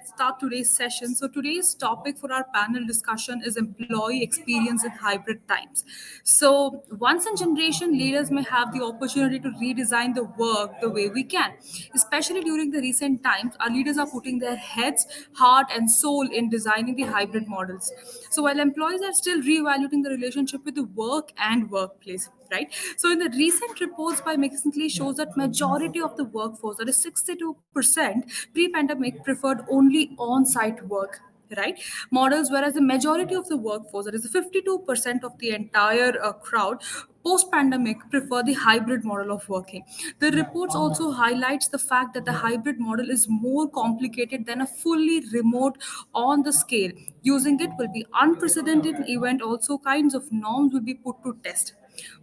start today's session. So, today's topic for our panel discussion is employee experience in hybrid times. So, once in generation, leaders may have the opportunity to redesign the work the way we can. Especially during the recent times, our leaders are putting their heads, heart, and soul in designing the hybrid models. So, while employees are still reevaluating the relationship with the work and workplace, right? So in the recent reports by McKinsey shows that majority of the workforce, that is 62% pre-pandemic, preferred only on-site work, right? Models, whereas the majority of the workforce, that is 52% of the entire crowd, post-pandemic prefer the hybrid model of working. The reports also highlights the fact that the hybrid model is more complicated than a fully remote on the scale. Using it will be unprecedented event. Also, kinds of norms will be put to test.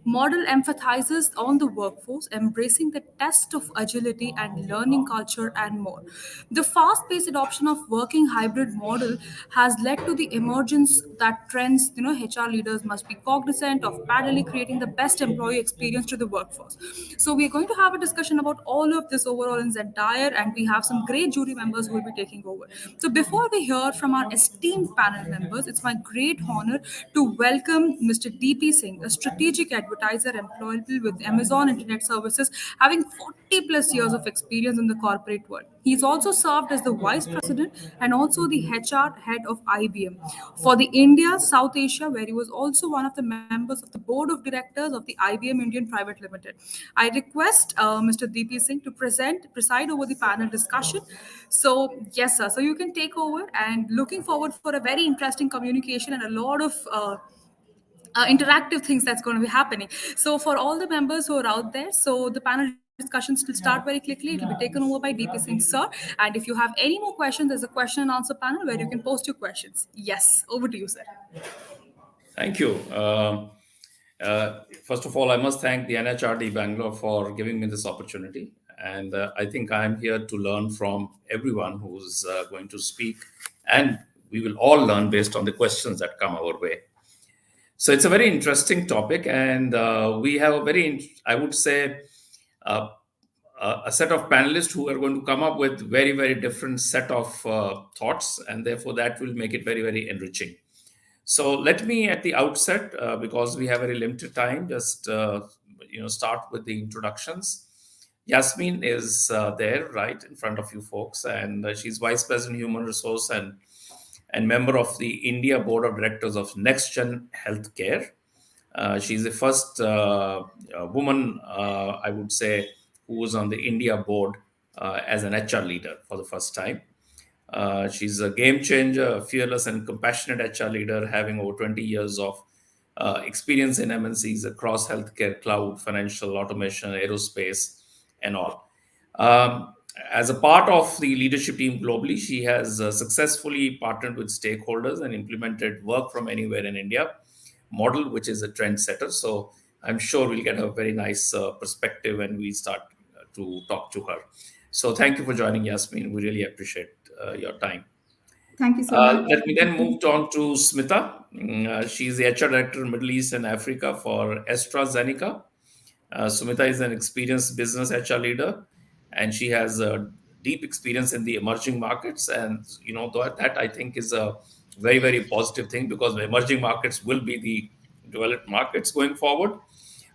Model emphasizes on the workforce, embracing the test of agility and learning culture and more. The fast-paced adoption of working hybrid model has led to the emergence that trends, HR leaders must be cognizant of parallelly creating the best employee experience to the workforce. So we're going to have a discussion about all of this overall in its entire, and we have some great jury members who will be taking over. So before we hear from our esteemed panel members, it's my great honor to welcome Mr. DP Singh, a strategic advertiser employable with Amazon Internet Services, having 40 plus years of experience in the corporate world. He's also served as the vice president and also the HR head of IBM for the India, South Asia, where he was also one of the members of the board of directors of the IBM Indian Private Limited. I request Mr. DP Singh to preside over the panel discussion. So yes, sir. So you can take over, and looking forward for a very interesting communication and a lot of interactive things that's going to be happening. So for all the members who are out there, so the panel discussions will start very quickly. It will be taken over by DP Singh, sir. And if you have any more questions, there's a question and answer panel where you can post your questions. Yes, over to you, sir. Thank you. First of all, I must thank the NHRD Bangalore for giving me this opportunity. And I think I'm here to learn from everyone who's going to speak. And we will all learn based on the questions that come our way. So it's a very interesting topic. And we have a I would say, a set of panelists who are going to come up with very, very different set of thoughts. And therefore, that will make it very, very enriching. So let me, at the outset, because we have very limited time, just start with the introductions. Yasmeen is there, right in front of you folks, and she's Vice President Human Resource and member of the India Board of Directors of NextGen Healthcare. She's the first woman, I would say, who was on the India board as an HR leader for the first time. She's a game changer, a fearless and compassionate HR leader, having over 20 years of experience in MNCs across healthcare, cloud, financial, automation, aerospace, and all. As a part of the leadership team globally, she has successfully partnered with stakeholders and implemented work from anywhere in India model, which is a trendsetter. So I'm sure we'll get a very nice perspective when we start to talk to her. So thank you for joining, Yasmeen. We really appreciate your time. Thank you so much. Let me then move on to Smita. She's the HR Director in Middle East and Africa for AstraZeneca. Smita is an experienced business HR leader, and she has a deep experience in the emerging markets. And, that I think is a very, very positive thing, because the emerging markets will be the developed markets going forward.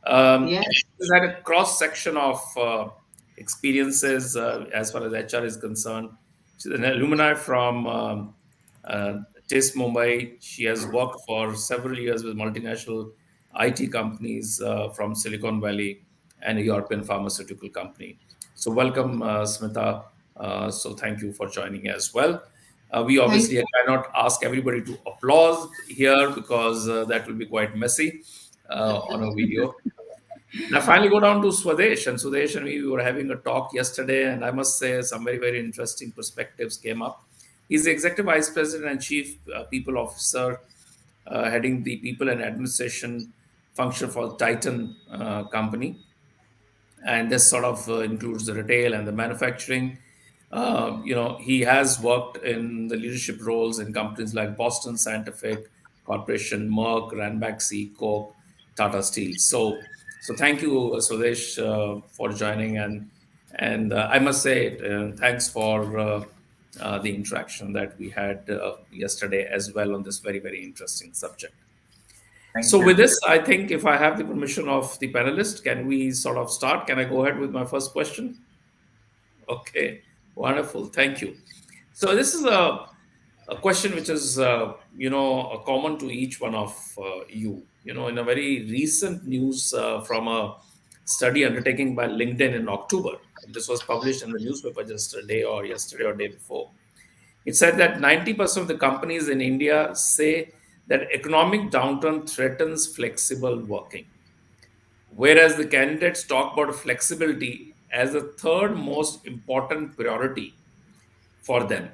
Yes. She's had a cross section of experiences as far as HR is concerned. She's an alumni from TIS Mumbai. She has worked for several years with multinational IT companies from Silicon Valley and a European pharmaceutical company. So welcome, Smita. So thank you for joining as well. We obviously cannot ask everybody to applaud here, because that will be quite messy on a video. Now, finally, go down to Swadesh. And Swadesh and we were having a talk yesterday, and I must say some very, very interesting perspectives came up. He's the Executive Vice President and Chief People Officer, heading the People and Administration function for Titan company. And this sort of includes the retail and the manufacturing. He has worked in the leadership roles in companies like Boston Scientific Corporation, Merck, Ranbaxy, Coke, Tata Steel. So thank you, Swadesh, for joining. And I must say, thanks for the interaction that we had yesterday as well on this very, very interesting subject. Thank So, you. with this, I think if I have the permission of the panelists, can we sort of start? Can I go ahead with my first question? Okay, wonderful. Thank you. So, this is a question which is, common to each one of you. In a very recent news from a study undertaken by LinkedIn in October, this was published in the newspaper just a day or yesterday or day before. It said that 90% of the companies in India say that economic downturn threatens flexible working, whereas the candidates talk about flexibility as the third most important priority for them.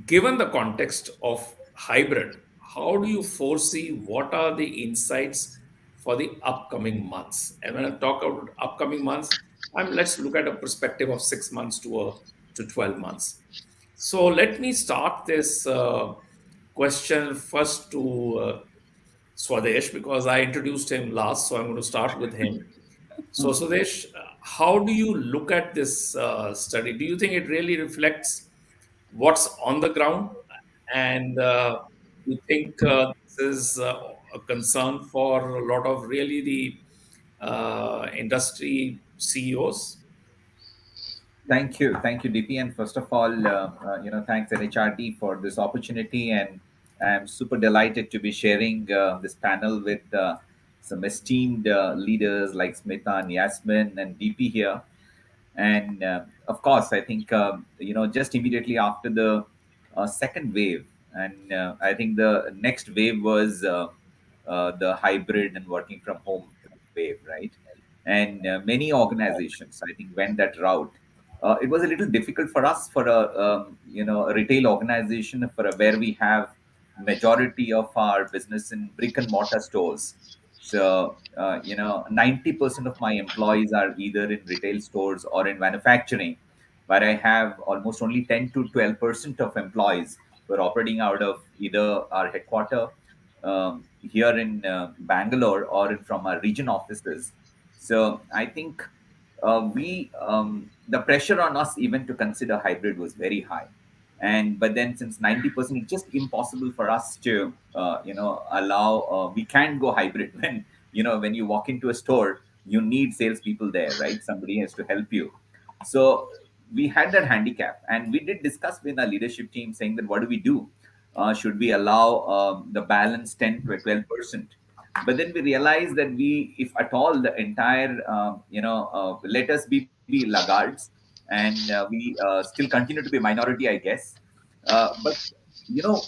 Given the context of hybrid, how do you foresee what are the insights for the upcoming months? And when I talk about upcoming months, let's look at a perspective of 6 months to 12 months. So let me start this question first to Swadesh because I introduced him last, so I'm going to start with him. So, Swadesh, how do you look at this study? Do you think it really reflects what's on the ground? And you think this is a concern for a lot of really the industry CEOs? Thank you, DP. And first of all, thanks NHRD for this opportunity, and I'm super delighted to be sharing this panel with some esteemed leaders like Smita and Yasmin and DP here. And of course, I think just immediately after the second wave, and I think the next wave was the hybrid and working from home wave, right? And many organizations, I think, went that route. It was a little difficult for us, for a a retail organization, where we have majority of our business in brick and mortar stores. So 90% of my employees are either in retail stores or in manufacturing, where I have almost only 10 to 12% of employees who are operating out of either our headquarter here in Bangalore or from our region offices. So I think we the pressure on us even to consider hybrid was very high. And but then since 90%, it's just impossible for us to allow we can go hybrid when when you walk into a store, you need salespeople there, right? Somebody has to help you. So we had that handicap, and we did discuss with our leadership team saying that what do we do? Should we allow the balance 10 to 12%? But then we realized that we, if at all, the entire let us be laggards, and we still continue to be minority, I guess. But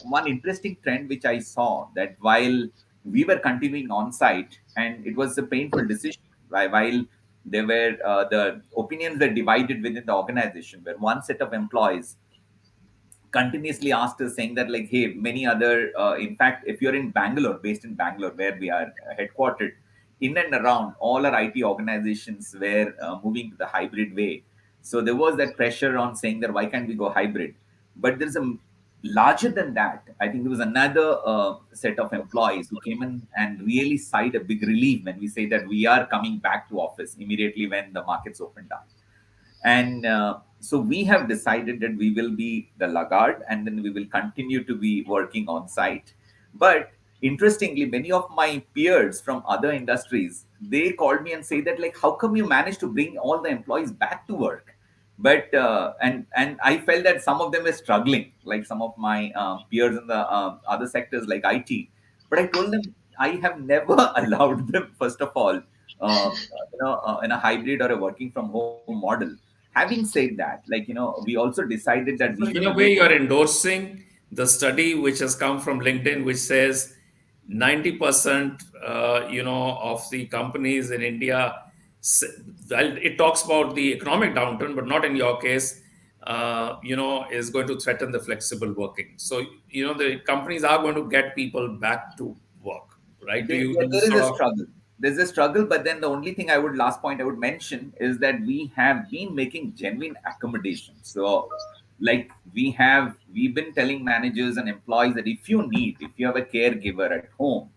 one interesting trend which I saw, that while we were continuing on site, and it was a painful decision, while there were the opinions that divided within the organization, where one set of employees continuously asked us saying that, like, hey, many other in fact, if you're in Bangalore, based in Bangalore, where we are headquartered, in and around all our IT organizations were moving to the hybrid way. So there was that pressure on saying that why can't we go hybrid? But there's a larger than that, I think there was another set of employees who came in and really sighed a big relief when we say that we are coming back to office immediately when the markets opened up. And so we have decided that we will be the laggard, and then we will continue to be working on site. But interestingly, many of my peers from other industries, they called me and say that, like, how come you managed to bring all the employees back to work? But and I felt that some of them were struggling, like some of my peers in the other sectors like IT. But I told them I have never allowed them, first of all, in a hybrid or a working from home model. Having said that, like, we also decided that we So, will in a be. way, you are endorsing the study which has come from LinkedIn, which says 90%, of the companies in India, s- well, it talks about the economic downturn, but not in your case, is going to threaten the flexible working. So, the companies are going to get people back to work, right? Do you There is sort a of, struggle. There's a struggle, but then the only thing I would last point I would mention is that we have been making genuine accommodations. So, like, we've been telling managers and employees that if you have a caregiver at home,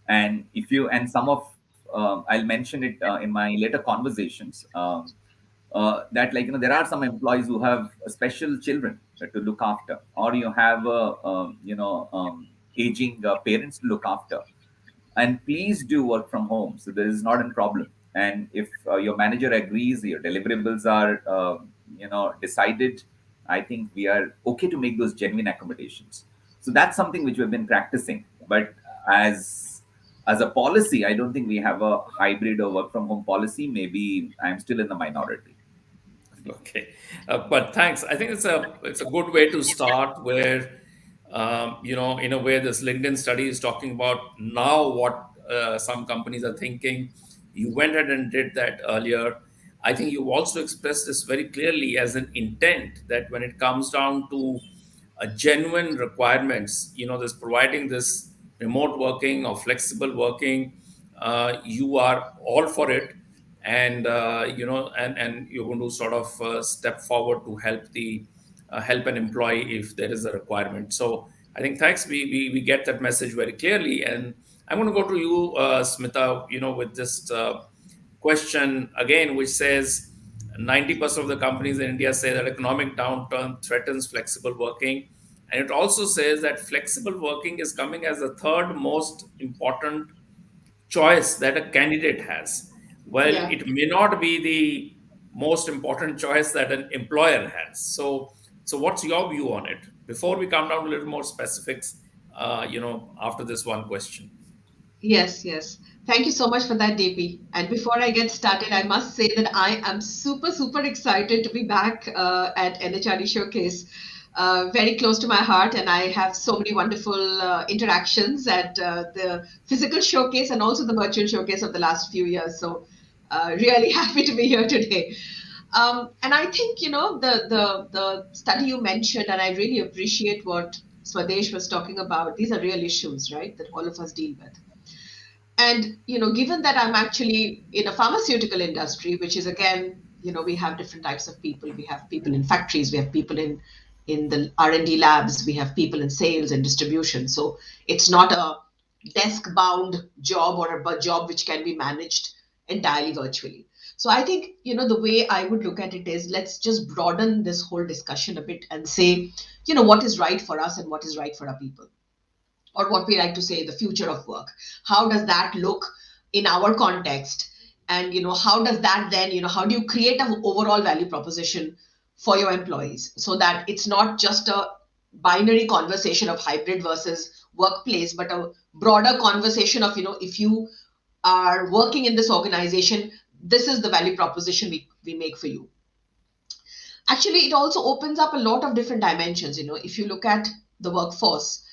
and if you and some of I'll mention it in my later conversations, that, like, there are some employees who have special children, to look after, or you have aging parents to look after, and please do work from home. So there is not a problem. And if your manager agrees, your deliverables are decided, I think we are okay to make those genuine accommodations. So that's something which we've been practicing. But as a policy, I don't think we have a hybrid or work from home policy. Maybe I'm still in the minority. Okay, but thanks. I think it's a good way to start. Where in a way, this LinkedIn study is talking about now what some companies are thinking. You went ahead and did that earlier. I think you also expressed this very clearly as an intent that when it comes down to genuine requirements, this providing this remote working or flexible working, you are all for it, and and you're going to sort of step forward to help an employee if there is a requirement. So I think thanks, we get that message very clearly. And I'm going to go to you, Smita, with this question again, which says 90% of the companies in India say that economic downturn threatens flexible working. And it also says that flexible working is coming as the third most important choice that a candidate has. Well, Yeah. it may not be the most important choice that an employer has. So what's your view on it? Before we come down to a little more specifics, after this one question. Yes, yes. Thank you so much for that, DP. And before I get started, I must say that I am super, super excited to be back at NHRD Showcase. Very close to my heart, and I have so many wonderful interactions at the physical showcase and also the virtual showcase of the last few years. So, really happy to be here today. And I think the study you mentioned, and I really appreciate what Swadesh was talking about. These are real issues, right, that all of us deal with. And given that I'm actually in a pharmaceutical industry, which is again, we have different types of people. We have people in factories, we have people in the R&D labs, we have people in sales and distribution. So it's not a desk bound job or a job which can be managed entirely virtually. So I think the way I would look at it is, let's just broaden this whole discussion a bit and say, what is right for us and what is right for our people, or what we like to say, the future of work. How does that look in our context? And how does that then, how do you create an overall value proposition for your employees, so that it's not just a binary conversation of hybrid versus workplace, but a broader conversation of, if you are working in this organization, this is the value proposition we make for you. Actually, it also opens up a lot of different dimensions. If you look at the workforce,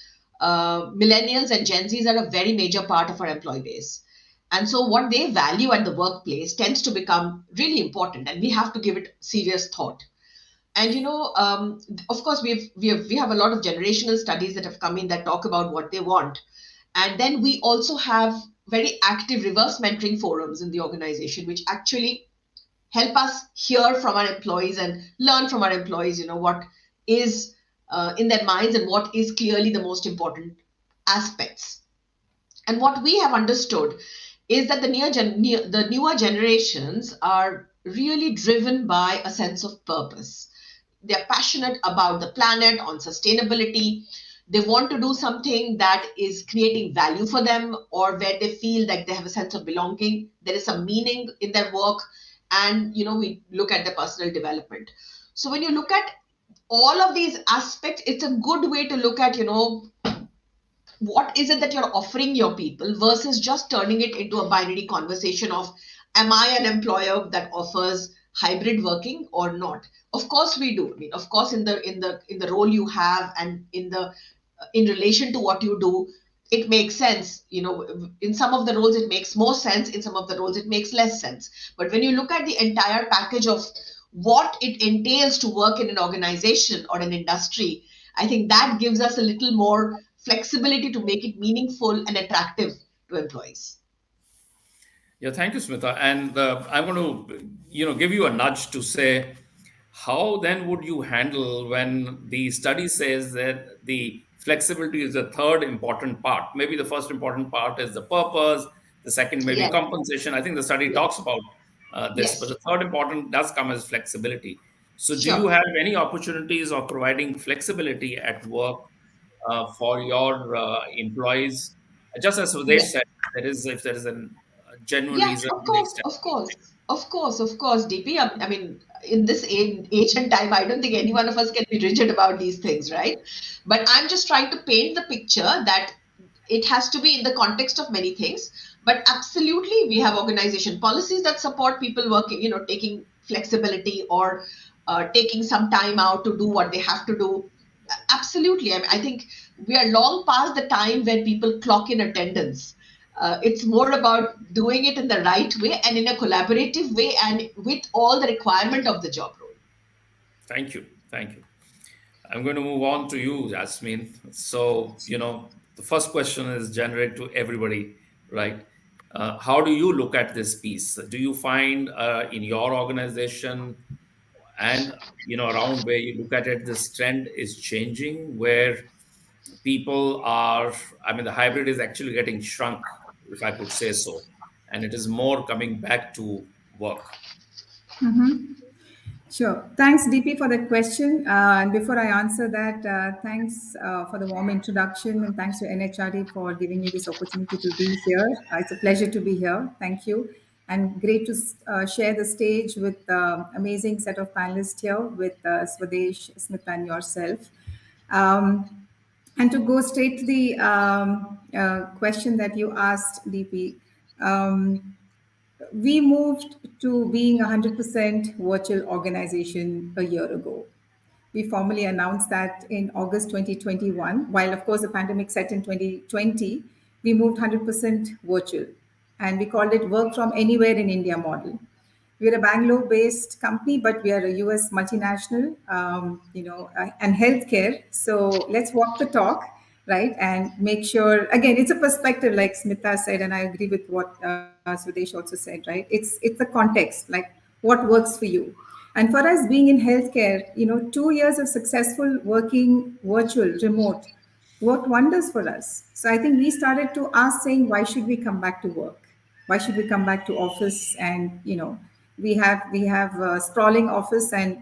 millennials and Gen Zs are a very major part of our employee base. And so what they value at the workplace tends to become really important, and we have to give it serious thought. And of course, we have a lot of generational studies that have come in that talk about what they want. And then we also have very active reverse mentoring forums in the organization, which actually help us hear from our employees and learn from our employees, what is in their minds and what is clearly the most important aspects. And what we have understood is that the newer generations are really driven by a sense of purpose. They're passionate about the planet, on sustainability. They want to do something that is creating value for them, or where they feel like they have a sense of belonging. There is some meaning in their work, and we look at their personal development. So when you look at all of these aspects, it's a good way to look at what is it that you're offering your people, versus just turning it into a binary conversation of, am I an employer that offers hybrid working or not? Of course we do. I mean, of course, in the role you have, and in relation to what you do, it makes sense. In some of the roles it makes more sense, in some of the roles it makes less sense. But when you look at the entire package of what it entails to work in an organization or an industry, I think that gives us a little more flexibility to make it meaningful and attractive to employees. Yeah, thank you, Smita. And I'm going to, give you a nudge to say, how then would you handle when the study says that the flexibility is the third important part? Maybe the first important part is the purpose. The second maybe Yes, compensation. I think the study yes, talks about this, but yes. the third important does come as flexibility. So, do you Sure. have any opportunities of providing flexibility at work for your employees? Just as Swadesh Yes. said, there is if there is a genuine Yeah, reason of to the course, extent. of course, of course, DP. I mean, in this age and time, I don't think any one of us can be rigid about these things, right? But I'm just trying to paint the picture that it has to be in the context of many things. But absolutely, we have organization policies that support people working, taking flexibility or taking some time out to do what they have to do. Absolutely. I mean, I think we are long past the time when people clock in attendance. It's more about doing it in the right way and in a collaborative way and with all the requirement of the job role. Thank you. Thank you. I'm going to move on to you, Yasmeen. So, the first question is generic to everybody, right? How do you look at this piece? Do you find in your organization and around where you look at it, this trend is changing where people are, I mean, the hybrid is actually getting shrunk, if I could say so, and it is more coming back to work. Sure. Thanks, DP, for that question. And before I answer that, thanks for the warm introduction and thanks to NHRD for giving me this opportunity to be here. It's a pleasure to be here. Thank you. And great to share the stage with amazing set of panelists here with Swadesh, Smita, and yourself. Um, and to go straight to the question that you asked, DP, um, we moved to being a 100% virtual organization a year ago. We formally announced that in August 2021. While, of course, the pandemic set in 2020, we moved 100% virtual. And we called it Work from Anywhere in India model. We're a Bangalore-based company, but we are a US multinational, and healthcare. So let's walk the talk, right? And make sure, again, it's a perspective, like Smita said, and I agree with what Swadesh also said, right? It's the context, like what works for you. And for us, being in healthcare, 2 years of successful working virtual, remote, worked wonders for us. So I think we started to ask, saying, why should we come back to work? Why should we come back to office? And we have a sprawling office, and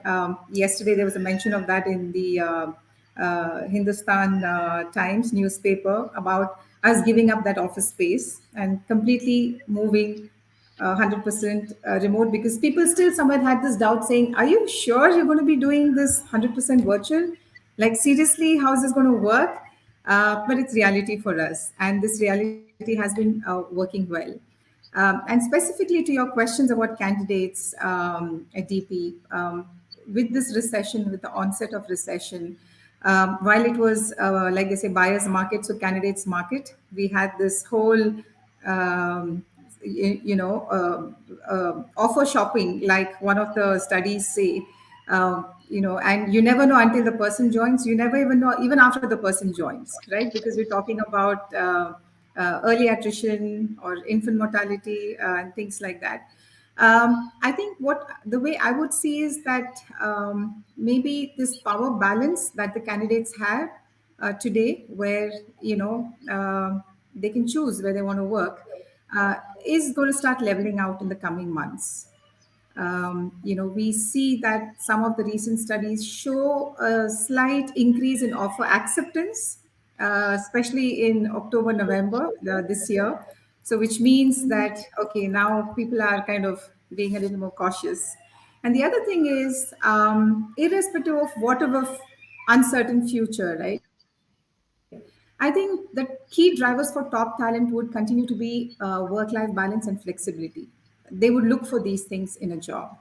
yesterday there was a mention of that in the Hindustan Times newspaper about us giving up that office space and completely moving 100% remote, because people still somewhere had this doubt saying, are you sure you're going to be doing this 100% virtual? Like, seriously, how is this going to work? But it's reality for us, and this reality has been working well. And specifically to your questions about candidates at DP, with this recession, with the onset of recession, while it was, like they say, buyer's market, so candidates market, we had this whole, offer shopping, like one of the studies say, and you never know until the person joins. You never even know, even after the person joins, right? Because we're talking about early attrition or infant mortality and things like that. I think what the way I would see is that maybe this power balance that the candidates have today, where they can choose where they want to work, uh, is going to start leveling out in the coming months. We see that some of the recent studies show a slight increase in offer acceptance, especially in October, November this year. So, which means that, okay, now people are kind of being a little more cautious. And the other thing is, irrespective of whatever uncertain future, right? I think the key drivers for top talent would continue to be work life balance and flexibility. They would look for these things in a job.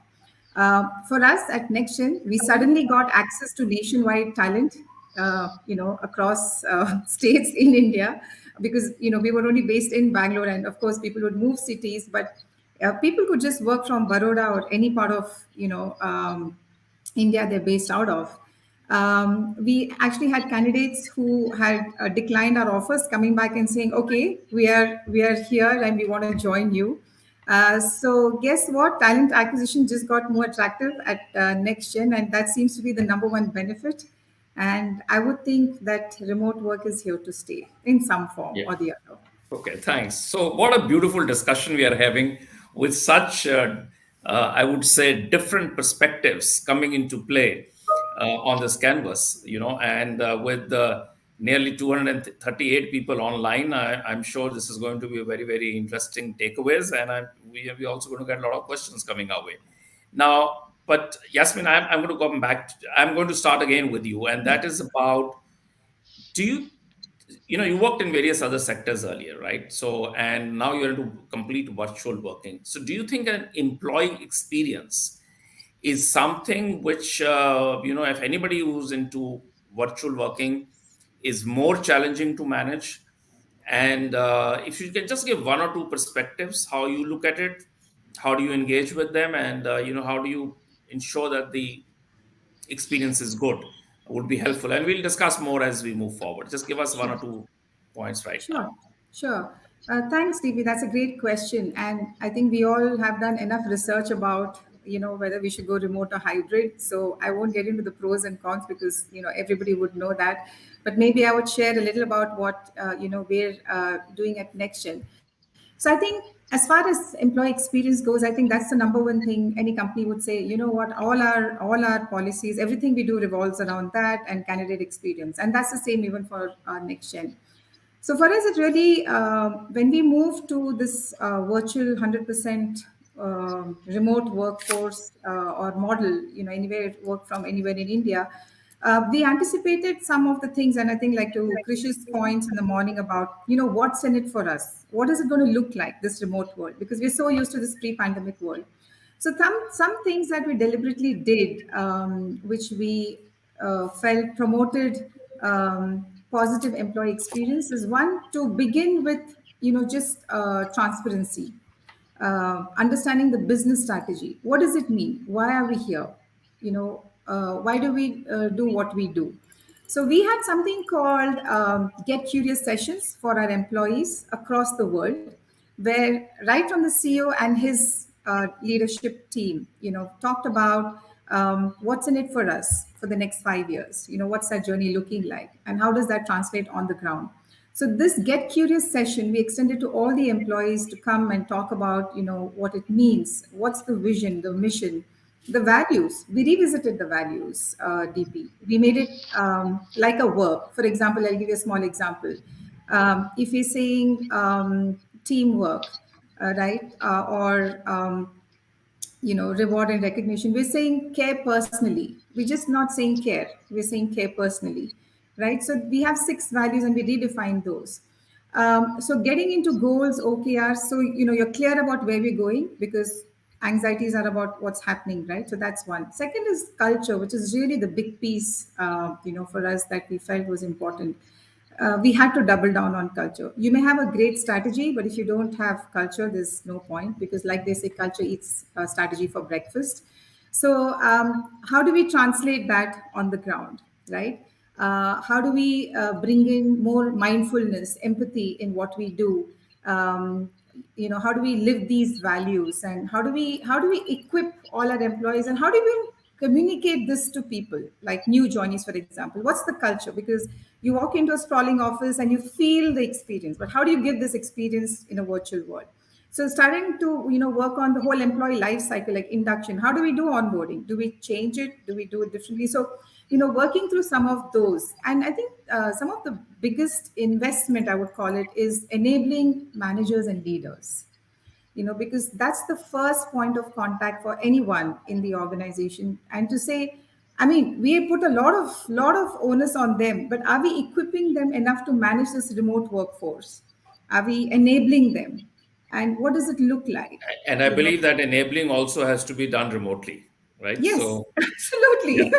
For us at NextGen, we suddenly got access to nationwide talent, across states in India, because we were only based in Bangalore, and of course people would move cities, but people could just work from Baroda or any part of India they're based out of. We actually had candidates who had declined our offers, coming back and saying, "Okay, we are here and we want to join you." So guess what? Talent acquisition just got more attractive at NextGen, and that seems to be the number one benefit. And I would think that remote work is here to stay in some form Yeah. or the other. Okay, thanks. So, what a beautiful discussion we are having with such I would say, different perspectives coming into play on this canvas, and with nearly 238 people online, I'm sure this is going to be a very, very interesting takeaways, and we're also going to get a lot of questions coming our way. Now, but Yasmin, I'm going to come back. I'm going to start again with you, and that is about, do you worked in various other sectors earlier, right? So, and now you're into complete virtual working. So do you think an employee experience is something which, if anybody who's into virtual working, is more challenging to manage? And if you can just give one or two perspectives, how you look at it, how do you engage with them, and how do you ensure that the experience is good, would be helpful. And we'll discuss more as we move forward. Just give us one or Sure. two points right Sure, now. sure. Thanks, DP. That's a great question, and I think we all have done enough research about whether we should go remote or hybrid. So I won't get into the pros and cons because everybody would know that. But maybe I would share a little about what we're doing at NextGen. So I think as far as employee experience goes, I think that's the number one thing any company would say. You know what? All our policies, everything we do revolves around that and candidate experience, and that's the same even for our NextGen. So for us, it really, when we moved to this virtual 100% remote workforce or model, anywhere work from anywhere in India, we anticipated some of the things. And I think like to Krish's points in the morning about, what's in it for us? What is it going to look like, this remote world? Because we're so used to this pre-pandemic world. So some things that we deliberately did, which we felt promoted positive employee experience, is one to begin with, just transparency, understanding the business strategy. What does it mean? Why are we here? Why do we do what we do? So we had something called Get Curious sessions for our employees across the world, where right from the CEO and his leadership team, talked about what's in it for us for the next 5 years. What's that journey looking like, and how does that translate on the ground? So this Get Curious session, we extended to all the employees to come and talk about, what it means, what's the vision, the mission, the values. We revisited the values, DP. We made it like a verb. For example, I'll give you a small example. If you're saying teamwork, right, or reward and recognition, we're saying care personally. We're just not saying care, we're saying care personally, right? So we have 6 values and we redefine those. So getting into goals, OKRs, so you're clear about where we're going, because anxieties are about what's happening, right? So that's one. Second is culture, which is really the big piece, for us, that we felt was important. We had to double down on culture. You may have a great strategy, but if you don't have culture, there's no point, because, like they say, culture eats strategy for breakfast. So, how do we translate that on the ground, right? How do we bring in more mindfulness, empathy in what we do? How do we live these values, and how do we equip all our employees, and how do we communicate this to people like new joinees, for example? What's the culture? Because you walk into a sprawling office and you feel the experience, but how do you give this experience in a virtual world? So starting to work on the whole employee life cycle, like induction. How do we do onboarding? Do we change it? Do we do it differently? So working through some of those. And I think some of the biggest investment, I would call it, is enabling managers and leaders, because that's the first point of contact for anyone in the organization. And to say, I mean, we put a lot of onus on them, but are we equipping them enough to manage this remote workforce? Are we enabling them? And what does it look like? And I believe that enabling also has to be done remotely, right? Yes, So, yeah. absolutely.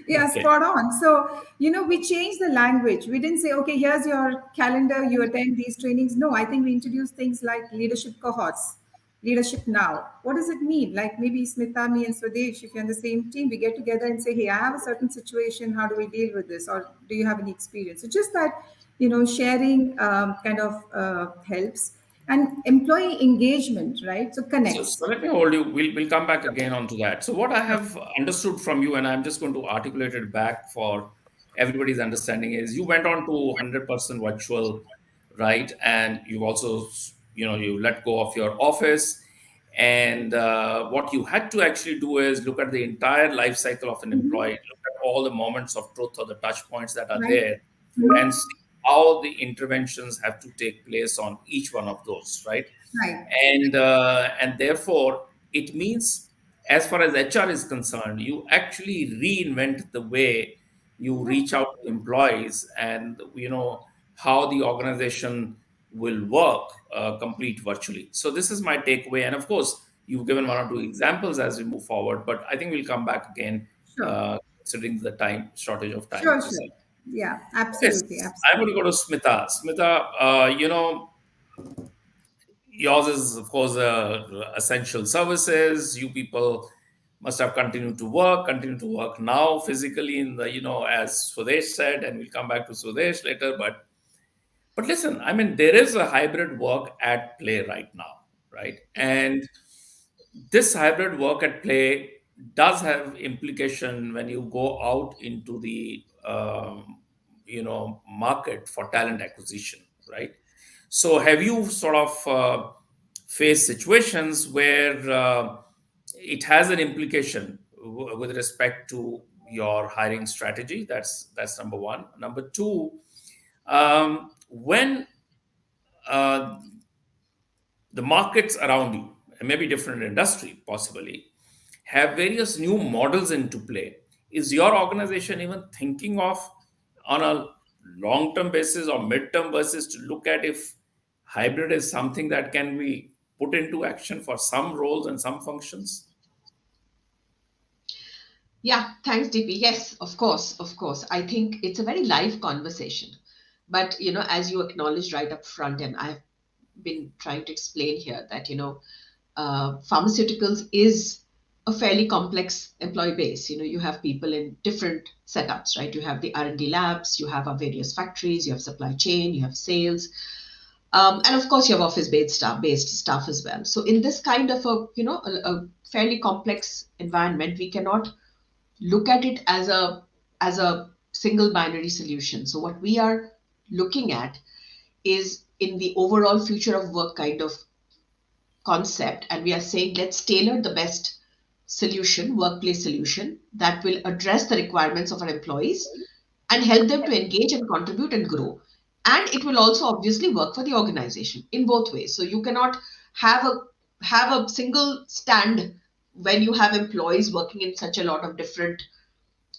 Yeah, Okay. spot on. So, we changed the language. We didn't say, okay, here's your calendar, you attend these trainings. No, I think we introduced things like leadership cohorts, leadership now. What does it mean? Like maybe Smita, me, and Swadesh, if you're on the same team, we get together and say, hey, I have a certain situation. How do we deal with this? Or do you have any experience? So, just that, sharing kind of helps. And employee engagement, right? So, connects. So let me hold you. We'll come back again onto that. So what I have understood from you, and I'm just going to articulate it back for everybody's understanding, is you went on to 100% virtual, right? And you've also, you let go of your office, And what you had to actually do is look at the entire life cycle of an employee, Mhm. look at all the moments of truth or the touch points that are Right. there, and Mhm. see how the interventions have to take place on each one of those, right? Right. And therefore it means, as far as HR is concerned, you actually reinvent the way you reach out to employees, and how the organization will work complete virtually. So this is my takeaway, and of course you've given one or two examples as we move forward, but I think we'll come back again, Sure. considering the time shortage of time Sure, which is sure. there. Yeah, Okay, absolutely, I'm going to absolutely. go to Smita. Yours is, of course, essential services. You people must have continue to work now physically in the, as Swadesh said, and we'll come back to Swadesh later. But listen, I mean, there is a hybrid work at play right now, right? And this hybrid work at play does have implication when you go out into the market for talent acquisition, right? So have you sort of faced situations where it has an implication with respect to your hiring strategy? That's number one. Number two, when uh, the markets around you, and maybe different industry possibly, have various new models into play, is your organization even thinking of, on a long term basis or mid term basis, to look at if hybrid is something that can be put into action for some roles and some functions? Yeah, thanks, DP. Yes, of course, of course. I think it's a very live conversation. But, as you acknowledged right up front, and I've been trying to explain here that, pharmaceuticals is a fairly complex employee base. You have people in different setups, right? You have the R&D labs, you have our various factories, you have supply chain, you have sales, and of course you have office based staff as well. So in this kind of a fairly complex environment, we cannot look at it as a single binary solution. So what we are looking at is in the overall future of work kind of concept, and we are saying let's tailor the best solution, workplace solution that will address the requirements of our employees and help them to engage and contribute and grow. And it will also obviously work for the organization in both ways. So you cannot have a single stand when you have employees working in such a lot of different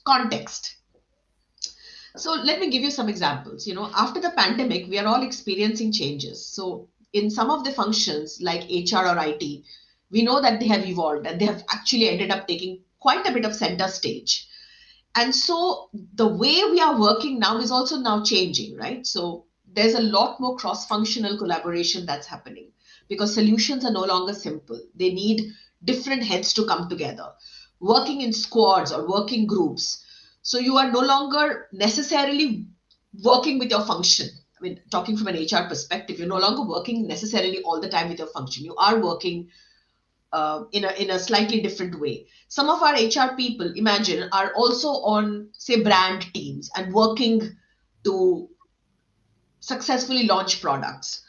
context. So let me give you some examples. After the pandemic, we are all experiencing changes. So in some of the functions like HR or IT, we know that they have evolved and they have actually ended up taking quite a bit of center stage. And so the way we are working now is also now changing, right? So there's a lot more cross-functional collaboration that's happening because solutions are no longer simple. They need different heads to come together, working in squads or working groups. So you are no longer necessarily working with your function. I mean, talking from an HR perspective, you're no longer working necessarily all the time with your function. You are working in a slightly different way. Some of our HR people, imagine, are also on, say, brand teams and working to successfully launch products.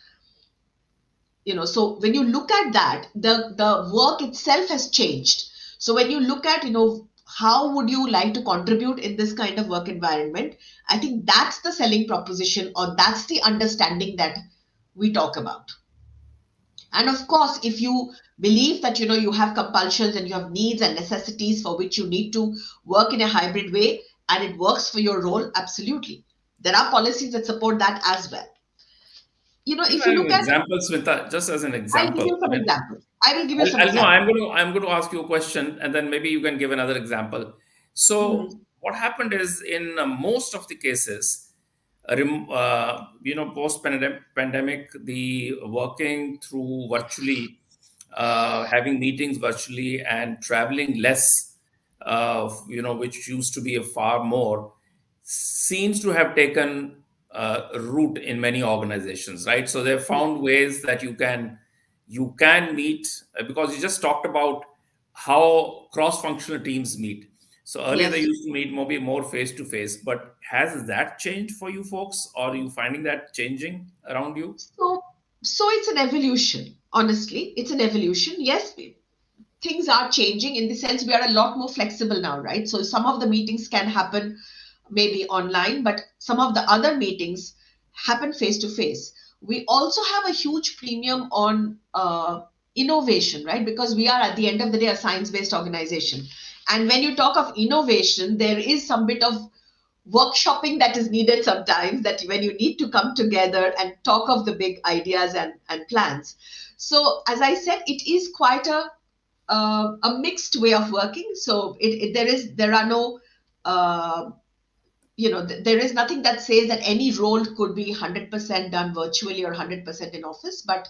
So when you look at that, the work itself has changed. So when you look at, how would you like to contribute in this kind of work environment, I think that's the selling proposition, or that's the understanding that we talk about. And of course, if you believe that you have compulsions and you have needs and necessities for which you need to work in a hybrid way and it works for your role, absolutely. There are policies that support that as well. Can If I you have look an at, example, Smita? Just as an I'll give example. you I some mean, examples. I will give you some No, examples. I'm going to ask you a question, and then maybe you can give another example. So, Mhm. what happened is, in most of the cases, post pandemic, the working through virtually, having meetings virtually, and traveling less, which used to be a far more, seems to have taken root in many organizations, right? So they've found ways that you can meet, because you just talked about how cross-functional teams meet. So earlier they Yes. used to meet maybe more face to face, but has that changed for you folks, or are you finding that changing around you? So, So it's an evolution. Honestly, it's an evolution. Yes, things are changing in the sense we are a lot more flexible now, right? So some of the meetings can happen maybe online, but some of the other meetings happen face to face. We also have a huge premium on innovation, right? Because we are at the end of the day a science based organization. And when you talk of innovation, there is some bit of workshopping that is needed sometimes, that when you need to come together and talk of the big ideas and plans. So as I said, it is quite a mixed way of working. So there are no there is nothing that says that any role could be 100% done virtually or 100% in office, but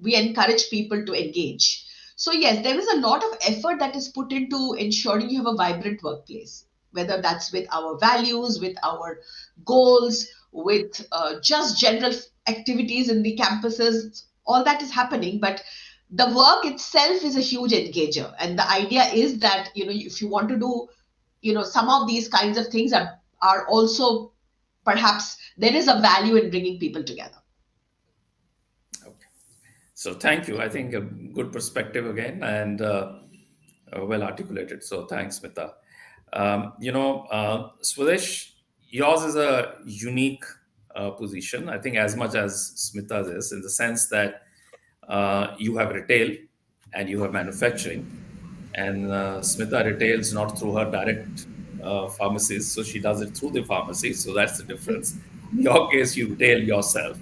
we encourage people to engage. So, yes, there is a lot of effort that is put into ensuring you have a vibrant workplace, whether that's with our values, with our goals, with just general activities in the campuses. All that is happening, but the work itself is a huge engager. And the idea is that, if you want to do, some of these kinds of things are also perhaps there is a value in bringing people together. Okay. So thank you. I think a good perspective again, and well articulated. So thanks, Smita. Swadesh, yours is a unique position. I think as much as Smita's is, in the sense that you have retail and you have manufacturing, and Smita retails not through her direct pharmacies, so she does it through the pharmacy. So that's the difference. In your case, you retail yourself.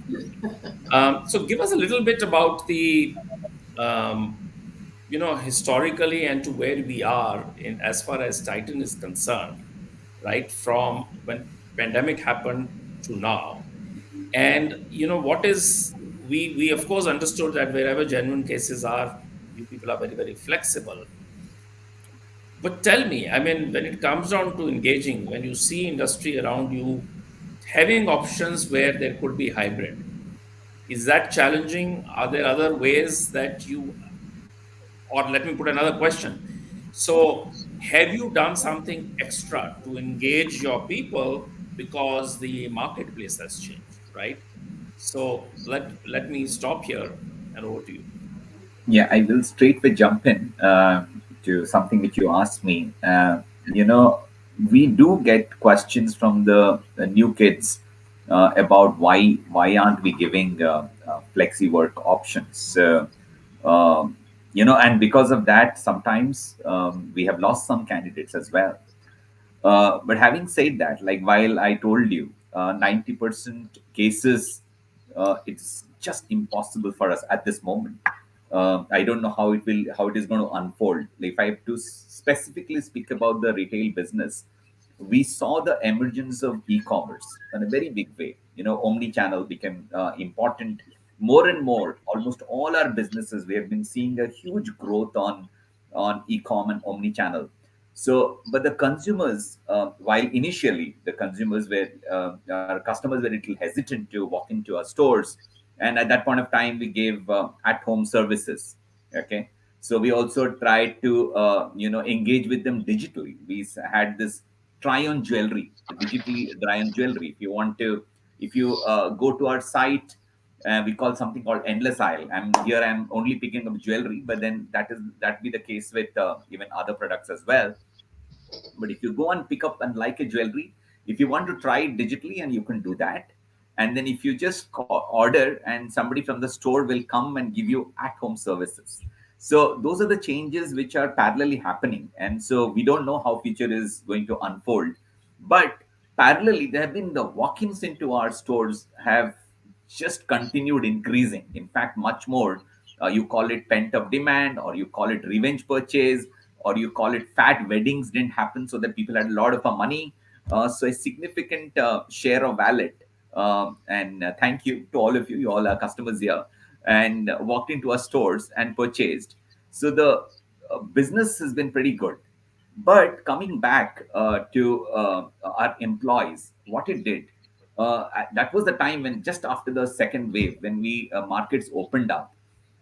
So give us a little bit about the um, historically and to where we are in as far as Titan is concerned, right? From when pandemic happened to now, and what is we of course understood that wherever genuine cases are, you people are very very flexible. But tell me, I mean, when it comes down to engaging, when you see industry around you having options where there could be hybrid, is that challenging? Are there other ways that you, or let me put another question. So, have you done something extra to engage your people because the marketplace has changed, right? So let me stop here and over to you. Yeah, I will straightway jump in to something which you asked me. We do get questions from the new kids about why aren't we giving flexi work options. And because of that, sometimes we have lost some candidates as well. But having said that, like while I told you, 90% cases, it's just impossible for us at this moment. I don't know how it is going to unfold. Like if I have to specifically speak about the retail business, we saw the emergence of e-commerce in a very big way. Omni-channel became important more and more. Almost all our businesses, we have been seeing a huge growth on e-com and omni-channel. So, but the consumers, while initially the consumers were, our customers were a little hesitant to walk into our stores, and at that point of time, we gave at-home services. Okay, so we also tried to, engage with them digitally. We had this try-on jewelry, the digitally try-on jewelry. If you want to, if you go to our site, we call something called endless aisle. I'm only picking up jewelry, but then that be the case with even other products as well. But if you go and pick up and like a jewelry, if you want to try it digitally, and you can do that. And then if you just order, and somebody from the store will come and give you at home services. So those are the changes which are parallelly happening. And so we don't know how future is going to unfold. But parallelly, there have been the walk-ins into our stores have just continued increasing. In fact, much more. You call it pent up demand, or you call it revenge purchase, or you call it fat weddings didn't happen so that people had a lot of money. So a significant share of wallet. And thank you to all of you. You all are customers here, and walked into our stores and purchased. So the business has been pretty good. But coming back to our employees, what it did, that was the time when just after the second wave, when we markets opened up,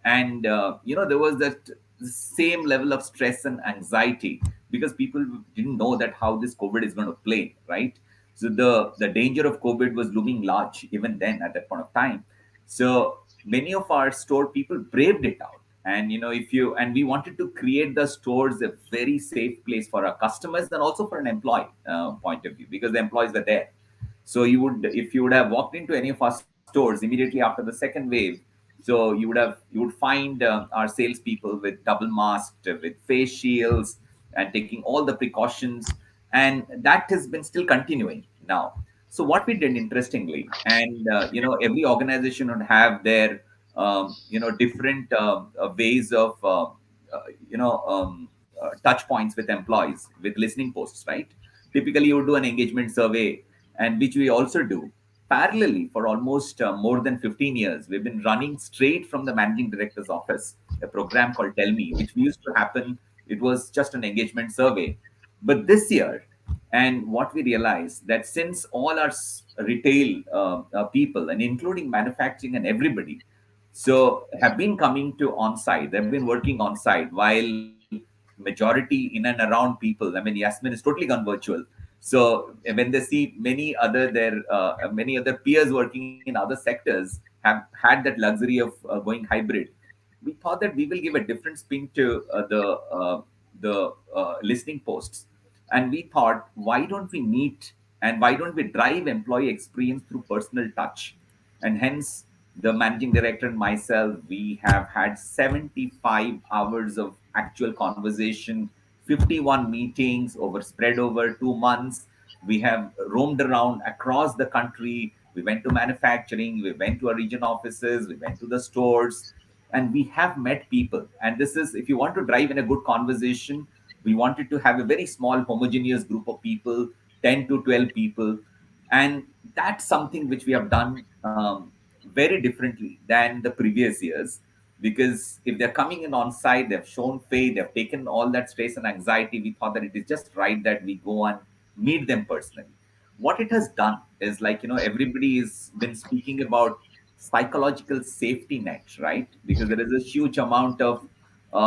and there was that same level of stress and anxiety, because people didn't know that how this COVID is going to play, right? So the danger of COVID was looming large even then at that point of time. So many of our store people braved it out. And if you and we wanted to create the stores a very safe place for our customers and also for an employee point of view, because the employees were there. So you would, if you would have walked into any of our stores immediately after the second wave, so you would find our salespeople with double masked, with face shields, and taking all the precautions, and that has been still continuing now. So what we did, interestingly, and every organization would have their different ways of touch points with employees, with listening posts, right? Typically, you would do an engagement survey, and which we also do parallelly for almost more than 15 years. We've been running straight from the managing director's office a program called Tell Me, which we used to happen. It was just an engagement survey. But this year, and what we realized, that since all our retail people, and including manufacturing and everybody, so have been coming to on site, they've been working on site, while majority in and around people, I mean, Yasmin is totally gone virtual. So when they see many other peers working in other sectors have had that luxury of going hybrid, we thought that we will give a different spin to the listening posts. And we thought, why don't we meet, and why don't we drive employee experience through personal touch? And hence, the managing director and myself, we have had 75 hours of actual conversation, 51 meetings spread over 2 months. We have roamed around across the country. We went to manufacturing, we went to our region offices, we went to the stores, and we have met people. And this is, if you want to drive in a good conversation, we wanted to have a very small homogeneous group of people, 10 to 12 people. And that's something which we have done very differently than the previous years. Because if they're coming in on site, they've shown faith, they've taken all that stress and anxiety, we thought that it is just right that we go and meet them personally. What it has done is, like, everybody has been speaking about psychological safety net, right? Because there is a huge amount of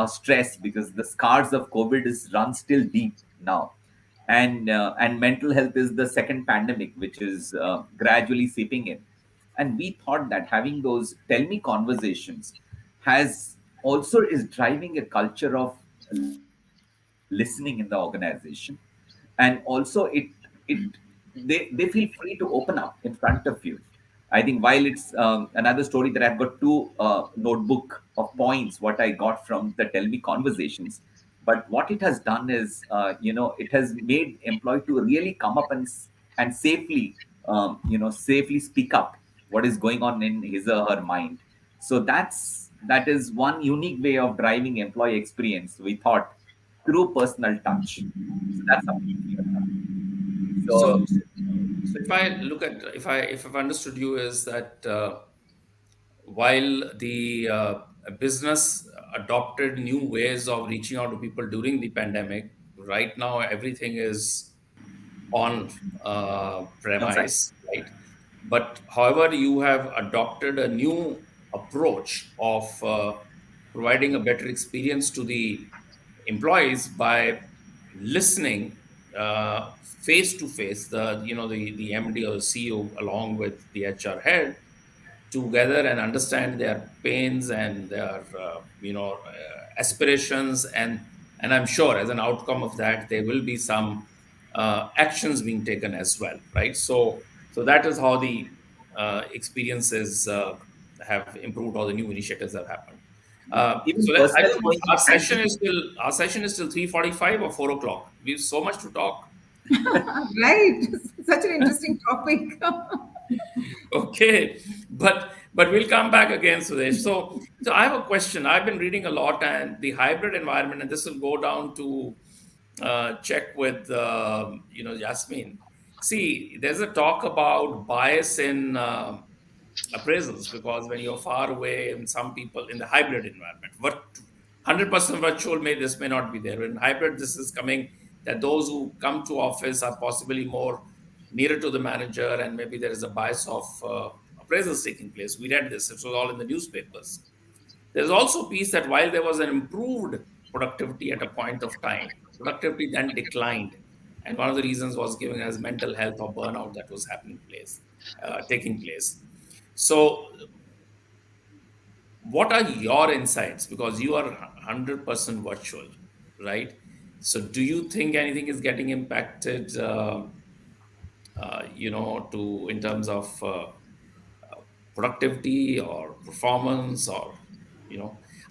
stress, because the scars of COVID is run still deep now. And mental health is the second pandemic which is gradually seeping in. And we thought that having those tell me conversations has also is driving a culture of listening in the organization. And also they feel free to open up in front of you. I think, while it's another story, that I've got two notebook of points what I got from the tell me conversations. But what it has done is, it has made employee to really come up and safely, safely speak up what is going on in his or her mind. So that is one unique way of driving employee experience, we thought, through personal touch. So that's something which we have done. So, So so if I look at, if I've understood you, is that while the business adopted new ways of reaching out to people during the pandemic, right now everything is on on site. premise, right? But however, you have adopted a new approach of providing a better experience to the employees by listening face to face, the MD or the CEO along with the HR head, together and understand their pains and their aspirations, and I'm sure as an outcome of that there will be some actions being taken as well, right? So that is how the experiences have improved, or the new initiatives have happened. Even So I personal don't know, our session coincidence. is still our session is still 3:45 or 4 o'clock. We have so much to talk. Right. Such an interesting topic. Okay, but we'll come back again, Sudesh. So I have a question. I've been reading a lot, and the hybrid environment, and this will go down to check with Yasmeen. See, there's a talk about bias in appraisals, because when you're far away, and some people in the hybrid environment, what 100% virtual, this may not be there. In hybrid, this is coming, that those who come to office are possibly more nearer to the manager, and maybe there is a bias of appraisals taking place. We read this; it was all in the newspapers. There's also a piece that while there was an improved productivity at a point of time, productivity then declined, and one of the reasons was given as mental health or burnout that was taking place. So what are your insights? Because you are 100% virtual, right? So do you think anything is getting impacted, to in terms of productivity or performance, or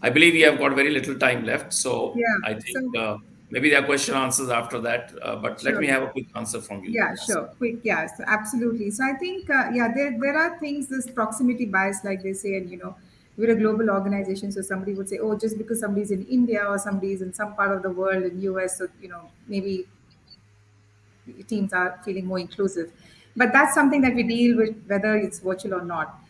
I believe we have got very little time left, so Yeah. I think So maybe there are question answers after that, but let me sure. have a quick answer from you. Yeah, Yes. sure. Quick, yeah, so absolutely. So I think, yeah, there are things, this proximity bias, like they say, and we're a global organization. So somebody would say, oh, just because somebody's in India or somebody's in some part of the world in US, so maybe teams are feeling more inclusive. But that's something that we deal with whether it's virtual or not.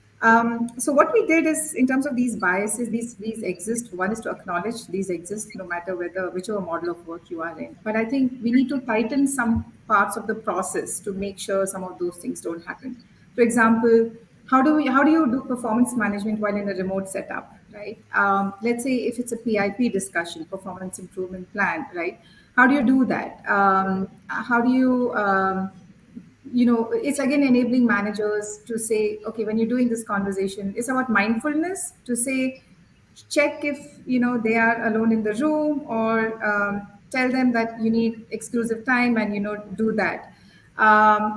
So what we did is, in terms of these biases, these exist. One is to acknowledge these exist, no matter whether whichever model of work you are in. But I think we need to tighten some parts of the process to make sure some of those things don't happen. For example, how do you do performance management while in a remote setup, right? Let's say if it's a PIP discussion, performance improvement plan, right? How do you do that? How do you it's again enabling managers to say, okay, when you're doing this conversation, it's about mindfulness to say, check if they are alone in the room, or tell them that you need exclusive time, and do that.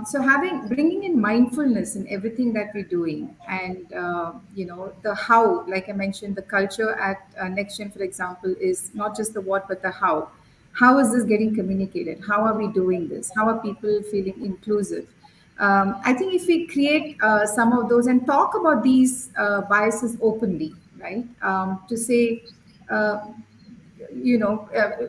So having bringing in mindfulness in everything that we're doing, and the how, like I mentioned, the culture at NextGen, for example, is not just the what but the how. How is this getting communicated? How are we doing this? How are people feeling inclusive? I think if we create some of those and talk about these biases openly, right? To say, uh,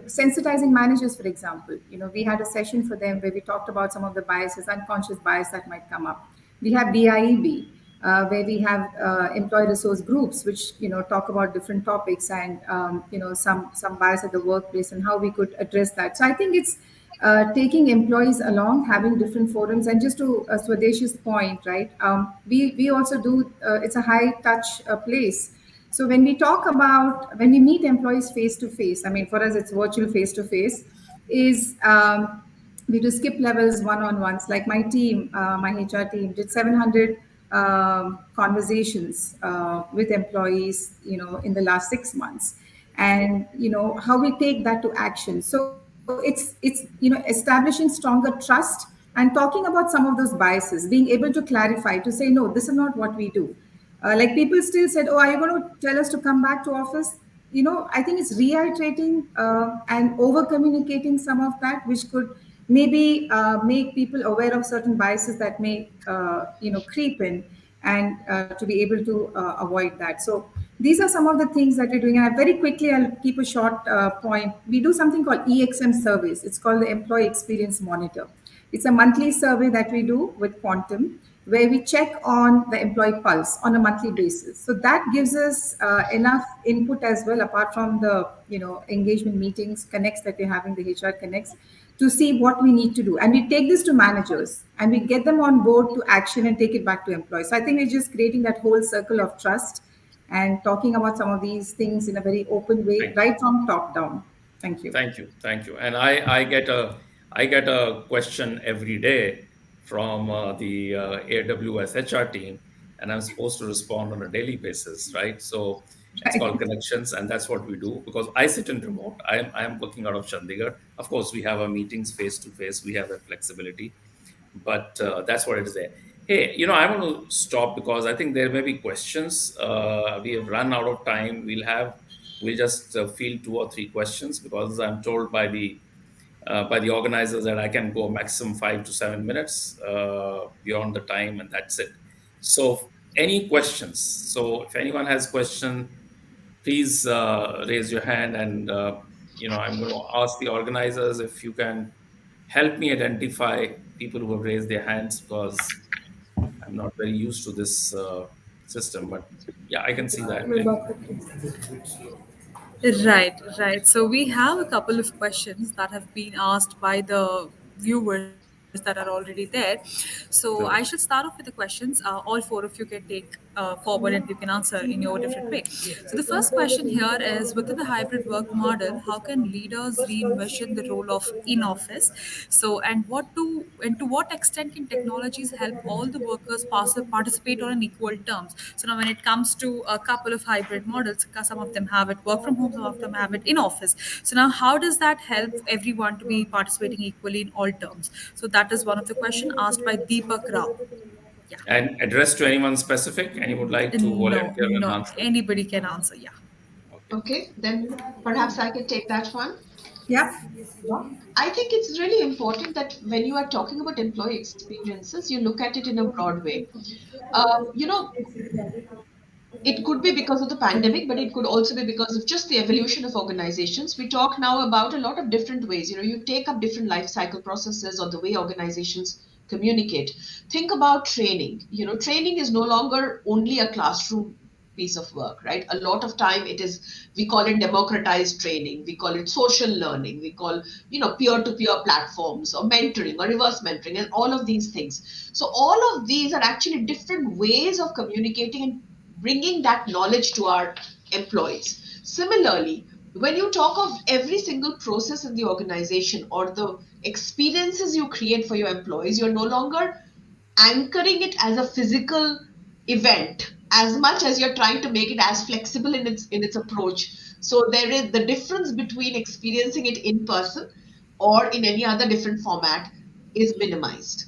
sensitizing managers, for example. We had a session for them where we talked about some of the biases, unconscious bias that might come up. We have DIEB, where we have employee resource groups, which talk about different topics, and some bias at the workplace and how we could address that. So I think it's taking employees along, having different forums, and just to Swadesh's point, right? We also do. It's a high touch place. So when we meet employees face to face, I mean, for us it's virtual face to face, is we do skip levels one-on-ones. Like my team, my HR team did 700 conversations with employees, in the last 6 months, and how we take that to action. So it's establishing stronger trust and talking about some of those biases, being able to clarify, to say, no, this is not what we do. Like people still said, "Oh, are you going to tell us to come back to office?" I think it's reiterating and over communicating some of that, which could maybe make people aware of certain biases that may, creep in, and to be able to avoid that. So these are some of the things that we're doing. And very quickly, I'll keep a short point. We do something called EXM surveys. It's called the Employee Experience Monitor. It's a monthly survey that we do with Quantum, where we check on the employee pulse on a monthly basis. So that gives us enough input as well, apart from the engagement meetings, connects that we're having, the HR connects, to see what we need to do. And we take this to managers and we get them on board to action and take it back to employees. So I think we're just creating that whole circle of trust and talking about some of these things in a very open way, Thank you. right from top down. Thank you. Thank you. And I get a question every day from the AWS HR team, and I'm supposed to respond on a daily basis, right? So it's called Right. connections, and that's what we do. Because I sit in remote, I am working out of Chandigarh. Of course, we have our meetings face to face. We have that flexibility, but that's what it is there. Hey, I want to stop because I think there may be questions. We have run out of time. We'll just field two or three questions, because I'm told by the organizers that I can go maximum 5 to 7 minutes beyond the time, and that's it. So, any questions? So, if anyone has question, please raise your hand, and I'm going to ask the organizers if you can help me identify people who have raised their hands, because I'm not very used to this system. But yeah, I can see that. Right, right. So we have a couple of questions that have been asked by the viewers that are already there. So I should start off with the questions. All four of you can take forward and you can answer in your different way. So the first question here is, within the hybrid work model, how can leaders re-envision the role of in office? So, and what do and to what extent can technologies help all the workers participate on an equal terms? So now when it comes to a couple of hybrid models, some of them have it work from home, some of them have it in office. So now how does that help everyone to be participating equally in all terms? So that is one of the question asked by Deepak Rao. Yeah. And addressed to anyone specific? Any would like to No, volunteer and no, answer? anybody can answer. Yeah. Okay. Okay, then perhaps I can take that one. Yeah. Yeah. I think it's really important that when you are talking about employee experiences, you look at it in a broad way. You know, it could be because of the pandemic, but it could also be because of just the evolution of organizations. We talk now about a lot of different ways. You take up different life cycle processes or the way organizations communicate. Think about training. Training is no longer only a classroom piece of work, right? A lot of time it is, we call it democratized training, we call it social learning, we call, peer-to-peer platforms or mentoring or reverse mentoring and all of these things. So all of these are actually different ways of communicating and bringing that knowledge to our employees. Similarly, when you talk of every single process in the organization or the experiences you create for your employees, you're no longer anchoring it as a physical event as much as you're trying to make it as flexible in its approach. So there is the difference between experiencing it in person or in any other different format is minimized.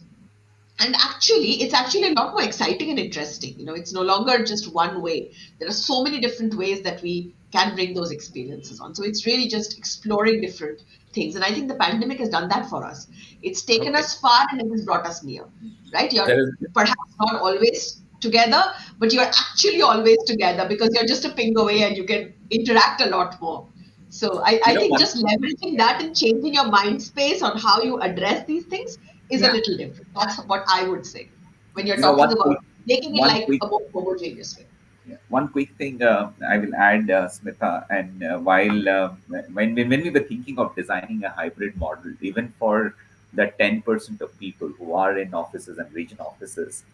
And actually, it's actually a lot more exciting and interesting. It's no longer just one way. There are so many different ways that we can bring those experiences on. So it's really just exploring different things. And I think the pandemic has done that for us. It's taken Okay. us far and it has brought us near, right? You're There is, perhaps not always together, but you're actually always together because you're just a ping away and you can interact a lot more. So I think One. just leveraging that and changing your mind space on how you address these things is a Yeah. little different. That's what I would say when you're You know, talking one about quick, making it one like quick a more homogeneous way. Yeah. One quick thing I will add, Smita, and while when we were thinking of designing a hybrid model, even for the 10% of people who are in offices and region offices,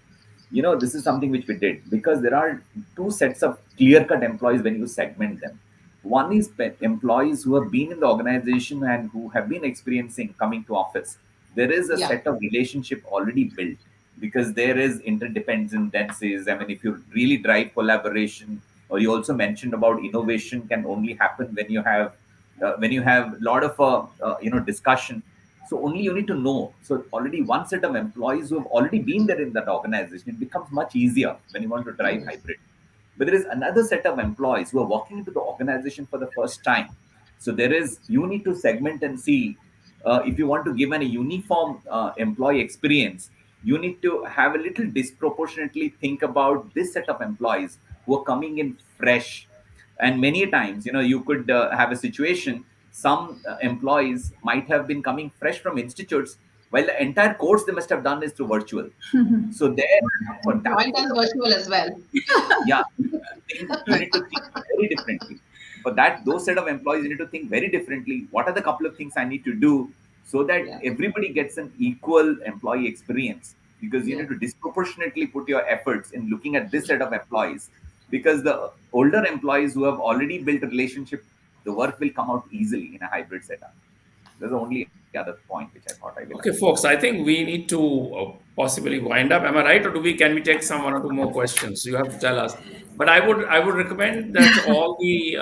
this is something which we did because there are two sets of clear-cut employees when you segment them. One is employees who have been in the organization and who have been experiencing coming to office. There is a Yeah, set of relationship already built because there is interdependencies. I mean, if you really drive collaboration, or you also mentioned about innovation can only happen when you have a lot of discussion. So only you need to know. So already one set of employees who have already been there in that organization, it becomes much easier when you want to drive hybrid. But there is another set of employees who are walking into the organization for the first time. So there is, you need to segment and see, if you want to give a uniform employee experience, you need to have a little disproportionately think about this set of employees who are coming in fresh. And many times, you could have a situation, some employees might have been coming fresh from institutes, while the entire course they must have done is through virtual. So there, for we that joined set as of, virtual as well. yeah, you need to think very differently. For that, those set of employees, you need to think very differently. What are the couple of things I need to do so that Yeah, everybody gets an equal employee experience? Because you yeah, need to disproportionately put your efforts in looking at this set of employees, because the older employees who have already built a relationship, the work will come out easily in a hybrid setup. That's the only other point which I thought I will add. okay, folks. I think we need to possibly wind up. Am I right, or do we? Can we take some one or two more questions? You have to tell us. But I would recommend that all the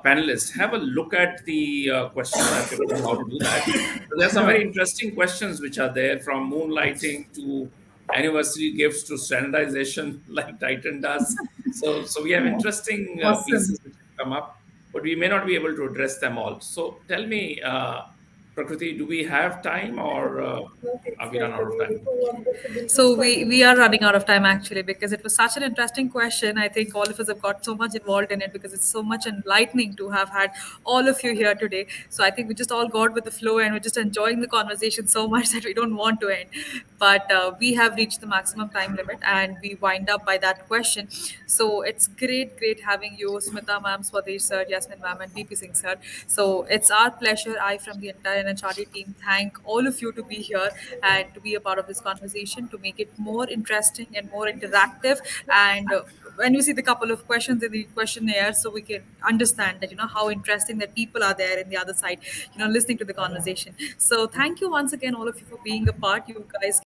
panelists have a look at the questions. I've forgotten how to do that. So there are some very Sure. interesting questions which are there, from moonlighting to anniversary gifts to standardization, like Titan does. So we have interesting Awesome. pieces which have come up, but we may not be able to address them all. So tell me, Prakriti, do we have time, or are we run out of time? So we are running out of time actually, because it was such an interesting question. I think all of us have got so much involved in it because it's so much enlightening to have had all of you here today. So I think we just all got with the flow and we're just enjoying the conversation so much that we don't want to end. But we have reached the maximum time limit and we wind up by that question. So it's great having you, Smita ma'am, Swadesh sir, Yasmin ma'am, and DP Singh sir. So it's our pleasure. I, from the entire NHRD team, thank all of you to be here and to be a part of this conversation, to make it more interesting and more interactive, and when we see the couple of questions in the questionnaire, so we can understand that how interesting that people are there in the other side, listening to the conversation. So thank you once again, all of you, for being a part. You guys